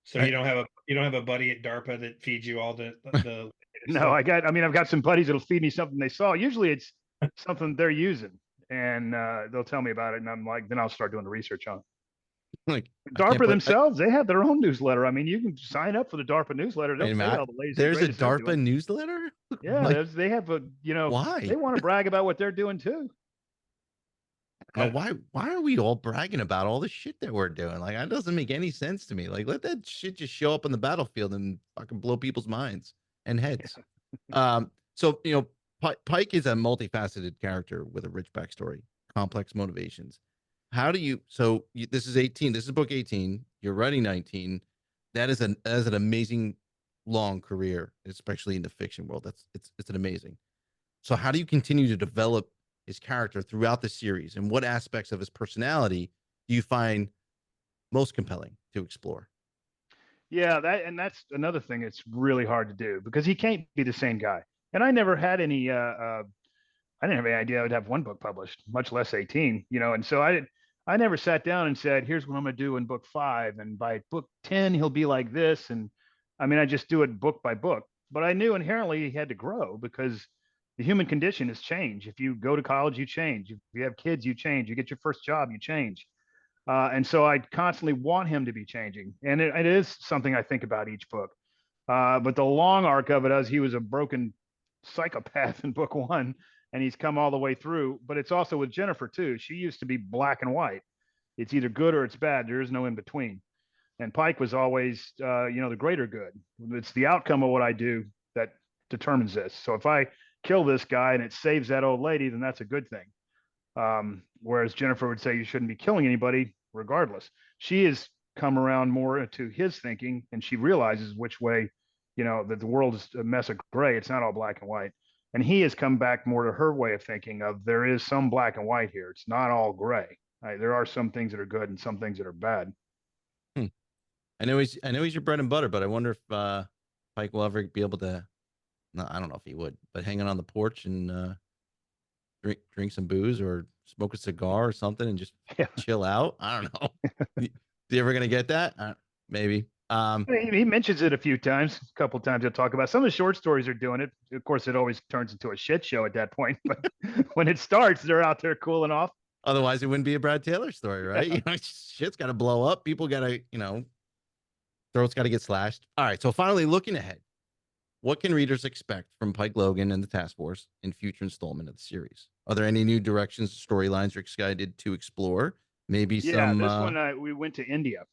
Speaker 3: So you don't have a buddy at DARPA that feeds you all the
Speaker 1: No,
Speaker 3: stuff.
Speaker 1: I've got some buddies that'll feed me something they saw. Usually it's something they're using, and they'll tell me about it, and I'm like, then I'll start doing the research on it.
Speaker 2: Like, I can't
Speaker 1: DARPA
Speaker 2: put.
Speaker 1: themselves, they have their own newsletter. I mean, you can sign up for the DARPA newsletter.
Speaker 2: Wait
Speaker 1: They'll
Speaker 2: a
Speaker 1: tell you
Speaker 2: minute.
Speaker 1: all the latest and
Speaker 2: There's a
Speaker 1: greatest they're
Speaker 2: DARPA
Speaker 1: doing.
Speaker 2: newsletter.
Speaker 1: Yeah,
Speaker 2: Like,
Speaker 1: they have
Speaker 2: why?
Speaker 1: they want to brag about what they're doing too.
Speaker 2: Why are we all bragging about all the shit that we're doing? Like, that doesn't make any sense to me. Like, let that shit just show up on the battlefield and fucking blow people's minds and heads. So Pike is a multifaceted character with a rich backstory, complex motivations. How do you? So this is 18. This is book 18. You're writing 19. That is an amazing long career, especially in the fiction world. It's an amazing. So how do you continue to develop his character throughout the series, and what aspects of his personality do you find most compelling to explore?
Speaker 1: Yeah, that's another thing that's really hard to do because he can't be the same guy. And I never had any I didn't have any idea I would have one book published, much less 18, and so I never sat down and said, here's what I'm going to do in book 5, and by book 10 he'll be like this. And I mean, I just do it book by book, but I knew inherently he had to grow because the human condition is change. If you go to college, you change. If you have kids, you change. You get your first job, you change. And so I constantly want him to be changing, and it is something I think about each book. But the long arc of it is he was a broken psychopath in book 1, and he's come all the way through. But it's also with Jennifer too. She used to be black and white. It's either good or it's bad. There is no in between. And Pike was always, the greater good. It's the outcome of what I do that determines this. So if I kill this guy and it saves that old lady, then that's a good thing. Whereas Jennifer would say you shouldn't be killing anybody regardless. She has come around more to his thinking, and she realizes which way, that the world is a mess of gray. It's not all black and white. And he has come back more to her way of thinking of there is some black and white here. It's not all gray. Right? There are some things that are good and some things that are bad.
Speaker 2: I know he's your bread and butter, but I wonder if Pike will ever be able to. No, I don't know if he would, but hanging on the porch and drink some booze or smoke a cigar or something and just chill out. I don't know. You ever gonna get that? Maybe.
Speaker 1: He mentions it a few times. A couple times he'll talk about some of the short stories are doing it. Of course, it always turns into a shit show at that point. But when it starts, they're out there cooling off.
Speaker 2: Otherwise, it wouldn't be a Brad Taylor story, right? Shit's got to blow up. People got to, throats got to get slashed. All right. So finally, looking ahead, what can readers expect from Pike Logan and the task force in future installment of the series? Are there any new directions, storylines you're excited to explore? Maybe
Speaker 1: Yeah,
Speaker 2: some.
Speaker 1: this one we went to India.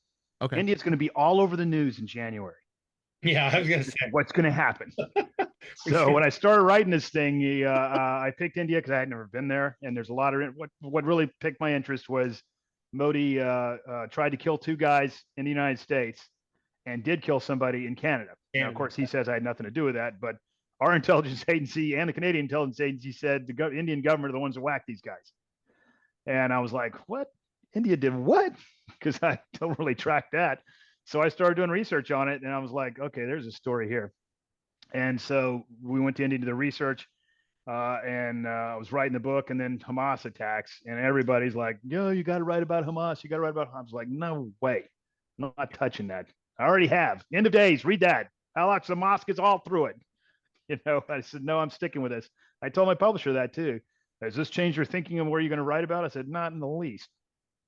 Speaker 2: Okay.
Speaker 1: India's going to be all over the news in January.
Speaker 3: Yeah, I was gonna say.
Speaker 1: What's going to happen. So when I started writing this thing, I picked India because I had never been there, and there's a lot of what really piqued my interest was Modi tried to kill 2 guys in the United States and did kill somebody in Canada. Now, of course, he says I had nothing to do with that, but our intelligence agency and the Canadian intelligence agency said the Indian government are the ones that whacked these guys. And I was like, what? India did what? Because I don't really track that. So I started doing research on it, and I was like, okay, there's a story here. And so we went to India to do the research, and I was writing the book, and then Hamas attacks, and everybody's like, yo, you got to write about Hamas. You got to write about Hamas. I was like, no way. I'm not touching that. I already have. End of days. Read that. Al-Aqsa Mosque is all through it. I said, no, I'm sticking with this. I told my publisher that too. Has this changed your thinking of where you're going to write about? I said, not in the least.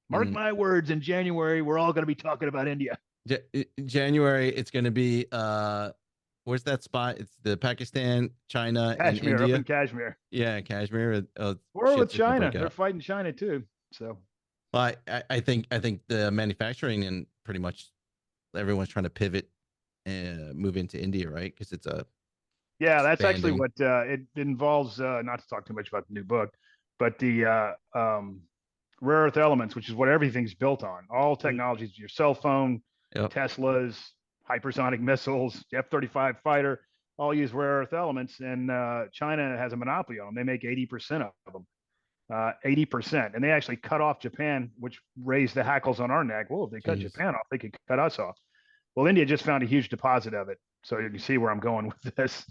Speaker 1: Mark my words, in January, we're all going to be talking about India.
Speaker 2: January, it's going to be, where's that spot? It's the Pakistan, China,
Speaker 1: Kashmir,
Speaker 2: and India.
Speaker 1: up in Kashmir.
Speaker 2: Yeah, Kashmir.
Speaker 1: Or with China. They're fighting China too. So,
Speaker 2: well, I think the manufacturing and pretty much everyone's trying to pivot and move into India, right? Because it's a
Speaker 1: that's actually what it involves. Not to talk too much about the new book, but the rare earth elements, which is what everything's built on. All technologies, your cell phone, Teslas, hypersonic missiles, F-35 fighter, all use rare earth elements, and China has a monopoly on them. They make 80% of them, 80%, and they actually cut off Japan, which raised the hackles on our neck. Well, if they cut Japan off, they could cut us off. Well, India just found a huge deposit of it, so you can see where I'm going with this.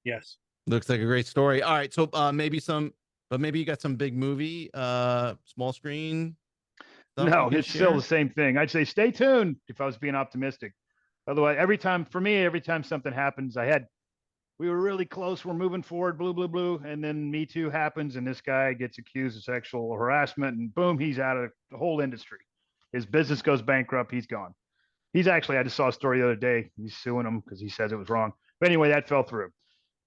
Speaker 3: Yes,
Speaker 2: looks like a great story. All right, so maybe you got some big movie, small screen.
Speaker 1: No, it's still the same thing. I'd say stay tuned if I was being optimistic. Otherwise, every time something happens, we were really close. We're moving forward, blue. And then Me Too happens, and this guy gets accused of sexual harassment, and boom, he's out of the whole industry. His business goes bankrupt. He's gone. I just saw a story the other day. He's suing him because he says it was wrong. But anyway, that fell through.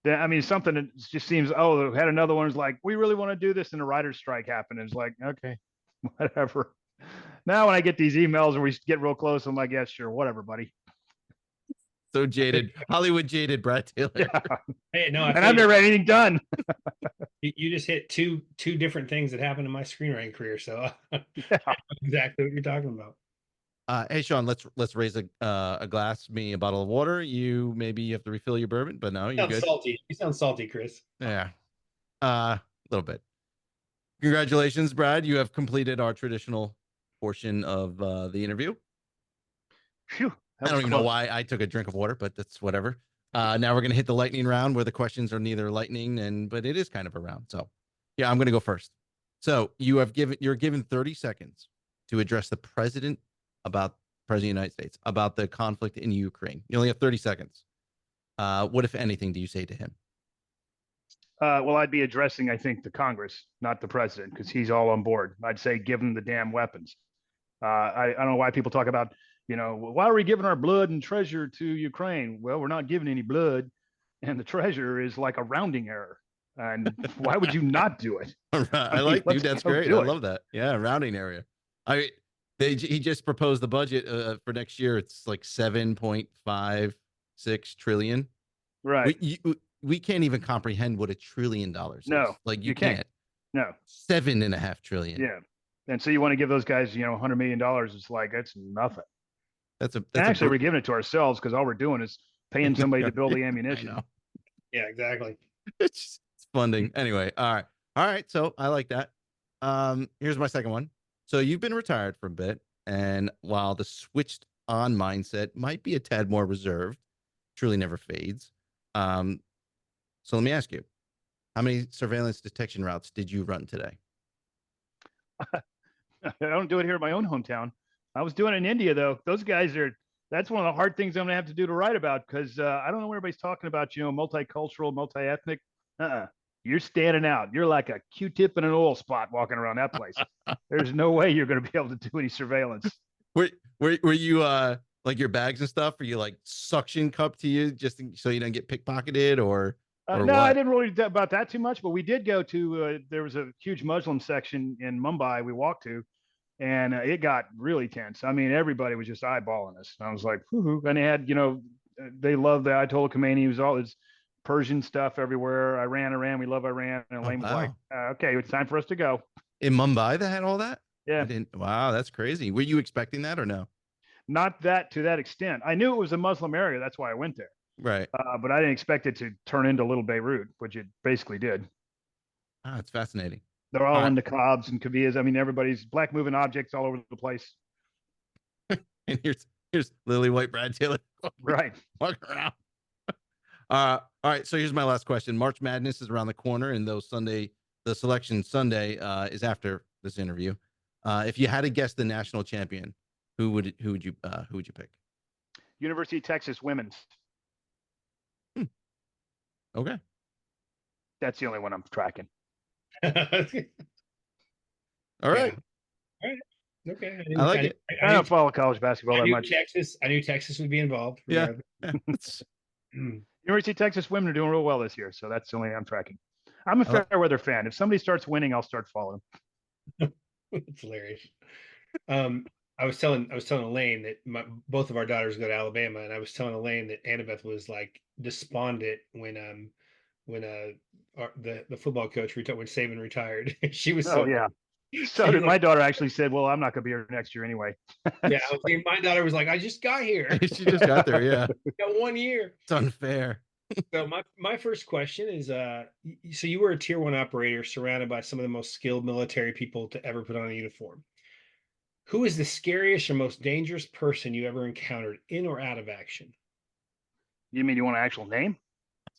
Speaker 1: I mean, something that just seems, they had another one. It's like, we really want to do this. And the writer's strike happened. And it's like, okay, whatever. Now, when I get these emails and we get real close, I'm like, yeah, sure, whatever, buddy.
Speaker 2: So jaded, Hollywood jaded, Brad Taylor.
Speaker 3: Yeah. Hey, no,
Speaker 1: and I've never had anything done.
Speaker 3: You just hit two different things that happened in my screenwriting career. So exactly what you're talking about.
Speaker 2: Hey, Sean, let's raise a glass, me a bottle of water. You have to refill your bourbon, but no, you're good.
Speaker 3: Salty. You sound salty, Chris.
Speaker 2: Yeah, a little bit. Congratulations, Brad. You have completed our traditional portion of the interview.
Speaker 1: Phew,
Speaker 2: I don't even know why I took a drink of water, but that's whatever. Now we're gonna hit the lightning round, where the questions are neither lightning but it is kind of a round. So, yeah, I'm gonna go first. So you're given 30 seconds to address the president of the United States about the conflict in Ukraine. You only have 30 seconds. What, if anything, do you say to him?
Speaker 1: Well, I'd be addressing, I think, the Congress, not the president, because he's all on board. I'd say give them the damn weapons. I don't know why people talk about, why are we giving our blood and treasure to Ukraine? Well, we're not giving any blood, and the treasure is like a rounding error. And why would you not do it?
Speaker 2: I like, dude, that's great. I love that. Yeah, rounding area. He just proposed the budget for next year. It's like 7.56 trillion.
Speaker 1: Right.
Speaker 2: We can't even comprehend what $1 trillion is.
Speaker 1: No,
Speaker 2: like you can't.
Speaker 1: No.
Speaker 2: 7.5 trillion.
Speaker 1: Yeah. And so you want to give those guys, $100 million. It's like, that's nothing. Actually, we're giving it to ourselves because all we're doing is paying somebody to build the ammunition.
Speaker 3: Yeah, exactly.
Speaker 2: It's funding. Anyway. All right. So I like that. Here's my second one. So you've been retired for a bit, and while the switched on mindset might be a tad more reserved, truly never fades. So let me ask you, how many surveillance detection routes did you run today?
Speaker 1: I don't do it here in my own hometown. I was doing it in India, though. Those guys that's one of the hard things I'm going to have to do to write about, because I don't know what everybody's talking about, multicultural, multi-ethnic. You're standing out. You're like a Q-tip in an oil spot walking around that place. There's no way you're going to be able to do any surveillance.
Speaker 2: Were you like your bags and stuff? Are you like suction cup to you so you don't get pickpocketed or
Speaker 1: No, I
Speaker 2: what?
Speaker 1: didn't really about that too much, but we did go to. There was a huge Muslim section in Mumbai we walked to, and it got really tense. I mean, everybody was just eyeballing us. And I was like, whoo-hoo. And they had, they love the Ayatollah Khomeini. It was all his Persian stuff everywhere. Iran, we love Iran. And
Speaker 2: Oh,
Speaker 1: Elaine was like,
Speaker 2: wow.
Speaker 1: okay, it's time for us to go.
Speaker 2: In Mumbai, they had all that? I
Speaker 1: Yeah,
Speaker 2: didn't. Wow, that's crazy. Were you expecting that or no?
Speaker 1: not that to that extent. I knew it was a Muslim area. That's why I went there.
Speaker 2: Right.
Speaker 1: But I didn't expect it to turn into Little Beirut, which it basically did.
Speaker 2: Ah, it's fascinating.
Speaker 1: They're
Speaker 2: All
Speaker 1: all
Speaker 2: right.
Speaker 1: into Cobbs and Kavias. I mean, everybody's black moving objects all over the place.
Speaker 2: And here's Lily White, Brad Taylor
Speaker 1: Right.
Speaker 2: walking around. All right. So here's my last question. March Madness is around the corner, and the selection Sunday is after this interview. If you had to guess the national champion, who would you pick?
Speaker 1: University of Texas women's.
Speaker 2: Okay.
Speaker 1: That's the only one I'm tracking.
Speaker 2: All right.
Speaker 3: All right. Okay.
Speaker 2: I like it.
Speaker 1: I don't follow college basketball that much.
Speaker 3: I knew Texas would be involved.
Speaker 2: Yeah.
Speaker 1: University of Texas women are doing real well this year, so that's the only I'm tracking. I'm a fair weather fan. If somebody starts winning, I'll start following.
Speaker 3: It's hilarious. I was telling Elaine that both of our daughters go to Alabama, and I was telling Elaine that Annabeth was like despondent when the football coach when Saban retired. She was so
Speaker 1: yeah. So did my daughter actually said, well, I'm not going to be here next year anyway.
Speaker 3: Yeah, I was thinking, my daughter was like, I just got here.
Speaker 2: She just got there. Yeah.
Speaker 3: Got 1 year.
Speaker 2: It's unfair.
Speaker 3: So my first question is, so you were a tier 1 operator surrounded by some of the most skilled military people to ever put on a uniform. Who is the scariest or most dangerous person you ever encountered in or out of action?
Speaker 1: You mean you want an actual name?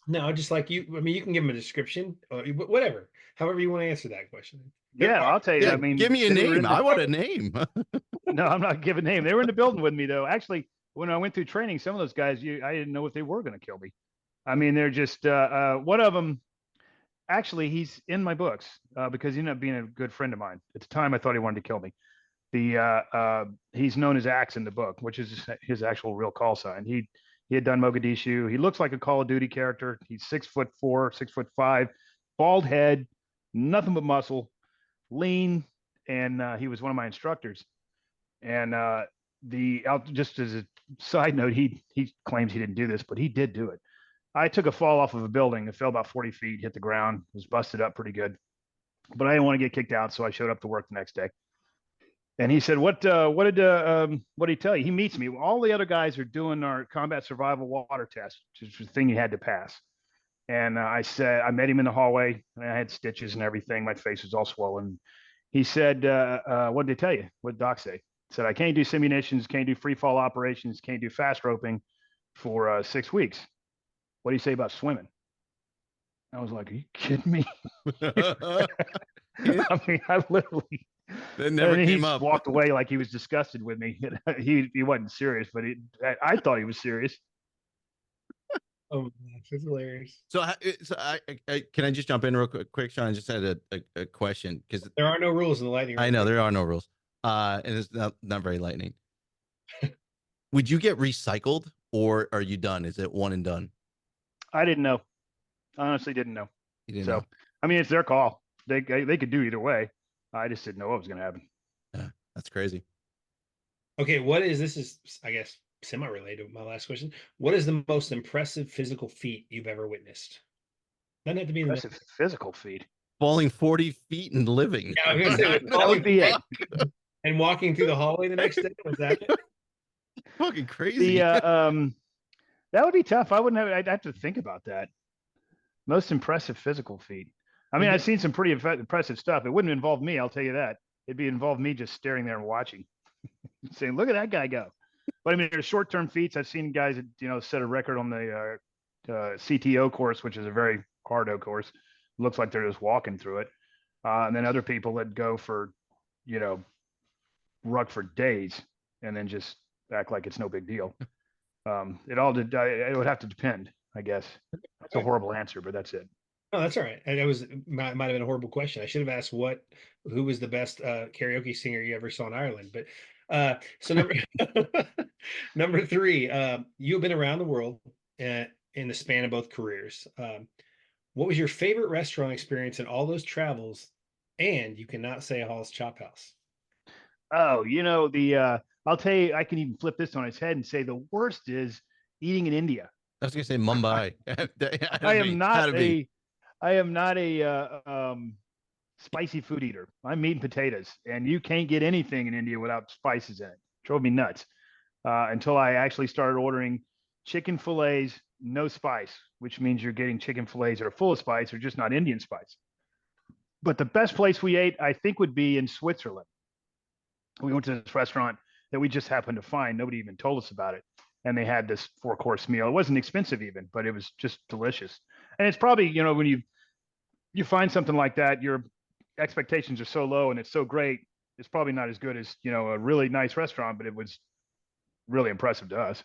Speaker 3: No, just like you. I mean, you can give them a description, or whatever. However you want to answer that question.
Speaker 1: I'll tell you.
Speaker 2: Yeah,
Speaker 1: I mean,
Speaker 2: give me a name. I want a name.
Speaker 1: No, I'm not giving a name. They were in the building with me, though. Actually, when I went through training, some of those guys, I didn't know if they were going to kill me. I mean, they're just one of them. Actually, he's in my books because he ended up being a good friend of mine. At the time, I thought he wanted to kill me. He's known as Axe in the book, which is his actual real call sign. He had done Mogadishu. He looks like a Call of Duty character. He's 6'4", 6'5", bald head, nothing but muscle, lean, and he was one of my instructors. And just as a side note, he claims he didn't do this, but he did do it. I took a fall off of a building. It fell about 40 feet, hit the ground, was busted up pretty good. But I didn't want to get kicked out, so I showed up to work the next day. And he said, what did he tell you? He meets me. All the other guys are doing our combat survival water test, which is the thing you had to pass. And I said, I met him in the hallway, and I had stitches and everything. My face was all swollen. He said, what did they tell you? What did Doc say? He said, I can't do simulations, can't do free fall operations, can't do fast roping for 6 weeks. What do you say about swimming? I was like, are you kidding me? I mean, I literally.
Speaker 2: That never came up.
Speaker 1: Walked away like he was disgusted with me. He wasn't serious, but I thought he was serious.
Speaker 3: Oh, that's hilarious.
Speaker 2: So I can I just jump in real quick, Sean? I just had a question because
Speaker 3: there are no rules in the lightning round.
Speaker 2: I know there are no rules, and it's not very lightning. Would you get recycled, or are you done? Is it one and done?
Speaker 1: I didn't know. I honestly didn't know.
Speaker 2: You didn't know.
Speaker 1: I mean, it's their call. They could do either way. I just didn't know what was going to happen.
Speaker 2: Yeah, that's crazy.
Speaker 3: Okay, this is, I guess, semi-related to my last question. What is the most impressive physical feat you've ever witnessed? Doesn't have to be
Speaker 1: impressive physical feat.
Speaker 2: Falling 40 feet and living.
Speaker 3: Yeah, I was gonna say,
Speaker 1: that would be it.
Speaker 3: And walking through the hallway the next day, was that it?
Speaker 2: Fucking crazy.
Speaker 1: That would be tough. I'd have to think about that. Most impressive physical feat. I mean, I've seen some pretty impressive stuff. It wouldn't involve me, I'll tell you that. It'd involve me just staring there and watching, saying, "Look at that guy go." But I mean, there's short-term feats. I've seen guys that set a record on the CTO course, which is a very hardo course. It looks like they're just walking through it, and then other people that go for, ruck for days and then just act like it's no big deal. It would have to depend, I guess. That's a horrible answer, but that's it.
Speaker 3: No, that's all right. And might have been a horrible question. I should have asked who was the best karaoke singer you ever saw in Ireland. But So number number three, you've been around the world in the span of both careers. What was your favorite restaurant experience in all those travels? And you cannot say a Hall's Chop House.
Speaker 1: Oh, I'll tell you, I can even flip this on its head and say the worst is eating in India.
Speaker 2: I was gonna say Mumbai.
Speaker 1: I am not a spicy food eater. I'm meat and potatoes, and you can't get anything in India without spices in it. Drove me nuts until I actually started ordering chicken fillets, no spice, which means you're getting chicken fillets that are full of spice or just not Indian spice. But the best place we ate, I think, would be in Switzerland. We went to this restaurant that we just happened to find. Nobody even told us about it. And they had this 4-course meal. It wasn't expensive even, but it was just delicious. And it's probably, when you find something like that, your expectations are so low and it's so great. It's probably not as good as, a really nice restaurant, but it was really impressive to us.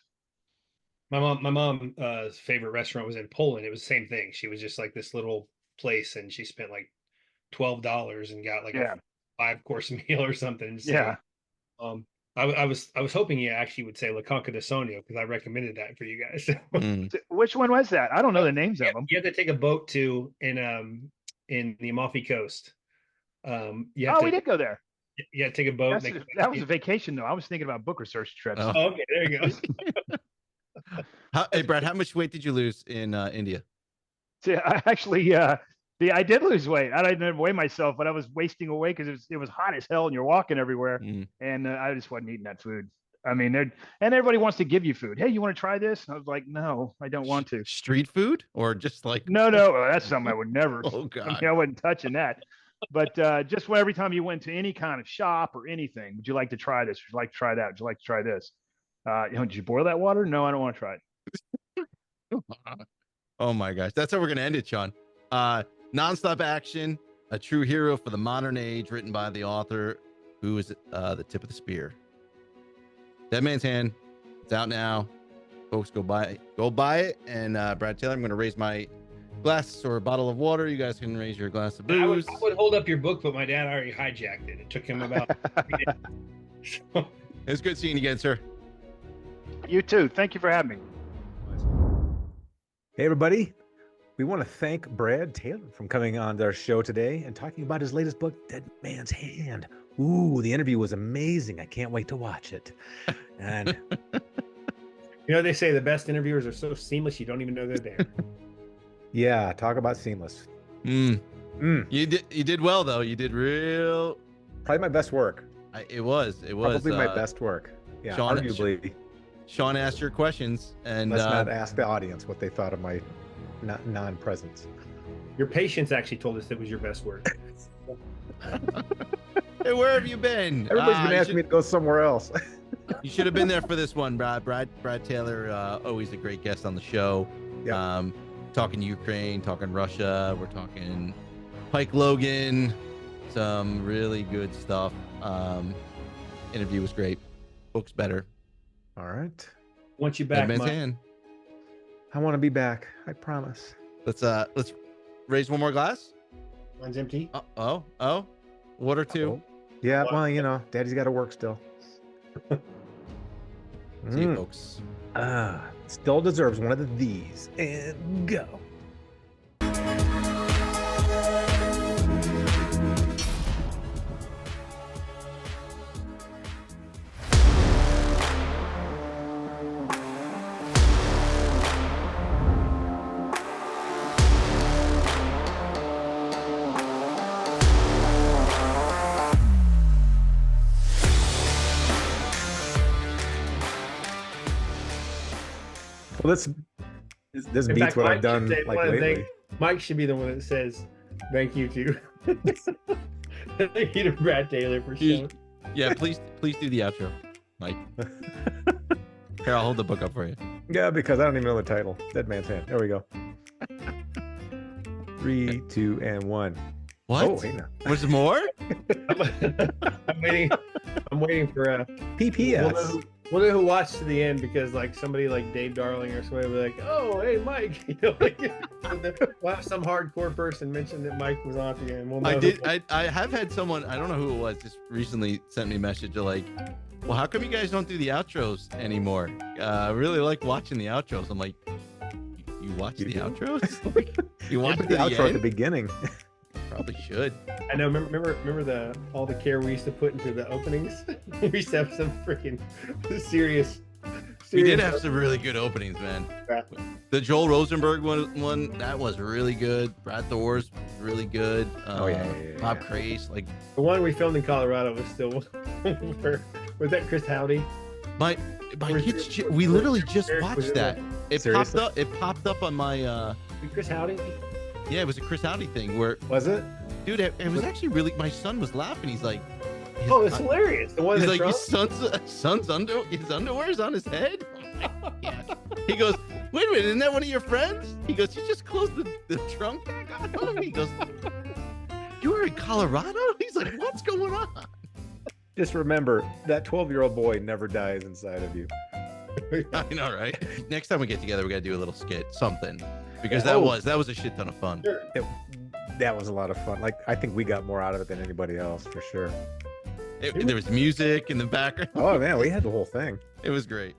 Speaker 3: My mom's favorite restaurant was in Poland. It was the same thing. She was just like this little place, and she spent like $12 and got like a 5-course meal or something. So,
Speaker 1: yeah.
Speaker 3: I was hoping you actually would say La Conca de Sonio, because I recommended that for you guys.
Speaker 1: Which one was that? I don't know the names of them.
Speaker 3: You have to take a boat to in the Amalfi Coast. We
Speaker 1: did go there.
Speaker 3: Yeah, take a boat.
Speaker 1: That was a vacation though. I was thinking about book research trips.
Speaker 3: Oh, okay, there you go.
Speaker 2: Hey, Brad, how much weight did you lose in India?
Speaker 1: See, I actually, I did lose weight. I didn't weigh myself, but I was wasting away because it was hot as hell and you're walking everywhere. And I just wasn't eating that food. I mean, and everybody wants to give you food. Hey, you want to try this? And I was like, no, I don't want to.
Speaker 2: Street food or just like?
Speaker 1: No, that's something I would never.
Speaker 2: Oh God,
Speaker 1: I wasn't touching that. But just every time you went to any kind of shop or anything, would you like to try this? Would you like to try that? Would you like to try this? Did you boil that water? No, I don't want to try it.
Speaker 2: Oh my gosh, that's how we're gonna end it, Sean. Nonstop action, a true hero for the modern age, written by the author, who is the tip of the spear. Dead Man's Hand. It's out now, folks. Go buy it. And Brad Taylor, I'm gonna raise my glass or a bottle of water. You guys can raise your glass of booze.
Speaker 3: I would hold up your book, but my dad already hijacked it. It took him about 3 days. So.
Speaker 2: It's good seeing you again, sir.
Speaker 1: You too. Thank you for having me.
Speaker 4: Hey, everybody. We want to thank Brad Taylor for coming on our show today and talking about his latest book, Dead Man's Hand. Ooh, the interview was amazing. I can't wait to watch it. And
Speaker 3: they say the best interviewers are so seamless you don't even know they're there.
Speaker 4: Yeah, talk about seamless.
Speaker 2: You did well though. You did real.
Speaker 4: Probably my best work.
Speaker 2: It was
Speaker 4: probably my best work. Yeah,
Speaker 2: Sean,
Speaker 4: arguably.
Speaker 2: Sean asked your questions, and
Speaker 4: let's not ask the audience what they thought of my non-presence.
Speaker 3: Your patience actually told us it was your best work.
Speaker 2: Hey, where have you been?
Speaker 4: Everybody's been asking me to go somewhere else.
Speaker 2: You should have been there for this one, Brad. Brad Taylor, always a great guest on the show.
Speaker 4: Yeah.
Speaker 2: Talking Ukraine, talking Russia. We're talking Pike Logan. Some really good stuff. Interview was great. Book's better.
Speaker 4: All right.
Speaker 3: Want you back,
Speaker 2: Man's
Speaker 3: Mike.
Speaker 2: Hand.
Speaker 4: I want to be back. I promise.
Speaker 2: Let's raise one more glass.
Speaker 3: Mine's empty.
Speaker 2: Oh. Water too.
Speaker 4: Yeah, well, Daddy's got to work still.
Speaker 2: See you, folks.
Speaker 4: Still deserves one of these. And go. Well, this beats what I've done lately.
Speaker 3: Mike should be the one that says thank you to thank you to Brad Taylor for showing.
Speaker 2: Yeah, please do the outro, Mike. Here, I'll hold the book up for you.
Speaker 4: Yeah, because I don't even know the title. Dead Man's Hand. There we go. 3, 2, and 1.
Speaker 2: What?
Speaker 4: Oh, hey, no.
Speaker 2: Was there more?
Speaker 3: I'm waiting for
Speaker 4: PPS.
Speaker 3: We'll know who watched to the end, because somebody like Dave Darling or somebody will be like, oh, hey, Mike. We'll have some hardcore person mention that Mike was on at the end. We'll know
Speaker 2: I have had someone, I don't know who it was, just recently sent me a message of well, how come you guys don't do the outros anymore? I really like watching the outros. I'm like, you watch the outros? Like, you watch
Speaker 4: Put
Speaker 2: the
Speaker 4: the outro at the
Speaker 2: end?
Speaker 4: beginning.
Speaker 2: Probably should.
Speaker 3: I know. Remember all the care we used to put into the openings. We used to have some freaking serious.
Speaker 2: We did have some really good openings, man.
Speaker 3: Yeah.
Speaker 2: The Joel Rosenberg one that was really good. Brad Thor's really good. Bob Crace, like
Speaker 3: The one we filmed in Colorado was still. Was that Chris Howdy?
Speaker 2: my
Speaker 3: Where's
Speaker 2: kids.
Speaker 3: it-
Speaker 2: We literally just
Speaker 3: Eric,
Speaker 2: watched
Speaker 3: was it
Speaker 2: that. It
Speaker 4: Seriously?
Speaker 2: popped up. It popped up on my.
Speaker 3: Chris Howdy?
Speaker 2: Yeah, it was a Chris Howdy thing where,
Speaker 4: Was it?
Speaker 2: dude, it was actually really. My son was laughing. He's like,
Speaker 3: Oh, it's hilarious. The one
Speaker 2: he's
Speaker 3: that's
Speaker 2: like, his underwear's on his head. Yeah. He goes, wait a minute, isn't that one of your friends? He goes, you just closed the trunk back on him. He goes, you were in Colorado? He's like, what's going on?
Speaker 4: Just remember that 12-year-old boy never dies inside of you.
Speaker 2: I know, right? Next time we get together, we gotta do a little skit, something, because
Speaker 3: Yeah.
Speaker 2: that was a shit ton of fun.
Speaker 3: Sure.
Speaker 4: That was a lot of fun. Like, I think we got more out of it than anybody else, for sure.
Speaker 2: There was music in the background.
Speaker 4: Oh man, we had the whole thing.
Speaker 2: It was great.